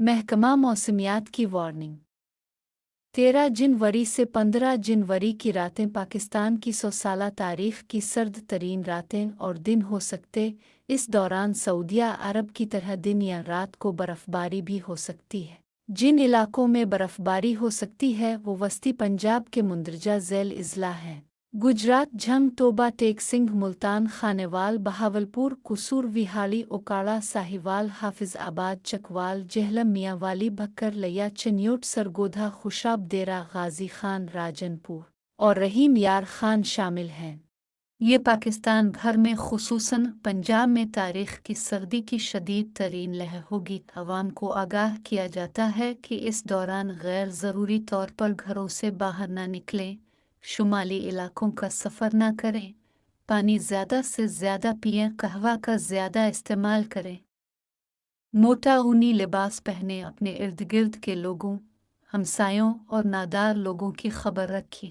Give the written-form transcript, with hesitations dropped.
محکمہ موسمیات کی وارننگ 13 جنوری سے 15 جنوری کی راتیں پاکستان کی 100 سالہ تاریخ کی سرد ترین راتیں اور دن ہو سکتے۔ اس دوران سعودیہ عرب کی طرح دن یا رات کو برف باری بھی ہو سکتی ہے۔ جن علاقوں میں برف باری ہو سکتی ہے وہ وسطی پنجاب کے مندرجہ ذیل اضلاع ہیں: گجرات، جھنگ، توبہ ٹیک سنگھ، ملتان، خانیوال، بہاولپور، قصور، ویہاڑی، اوکاڑا، ساہیوال، حافظ آباد، چکوال، جہلم، میاں والی، بھکر، لیا، چنیوٹ، سرگودھا، خوشاب، دیرہ غازی خان، راجن پور اور رحیم یار خان شامل ہیں۔ یہ پاکستان بھر میں خصوصاً پنجاب میں تاریخ کی سردی کی شدید ترین لہر ہوگی۔ عوام کو آگاہ کیا جاتا ہے کہ اس دوران غیر ضروری طور پر گھروں سے باہر نہ نکلیں، شمالی علاقوں کا سفر نہ کریں، پانی زیادہ سے زیادہ پئیں، قہوہ کا زیادہ استعمال کریں، موٹا اونی لباس پہنیں، اپنے ارد گرد کے لوگوں، ہمسایوں اور نادار لوگوں کی خبر رکھیں۔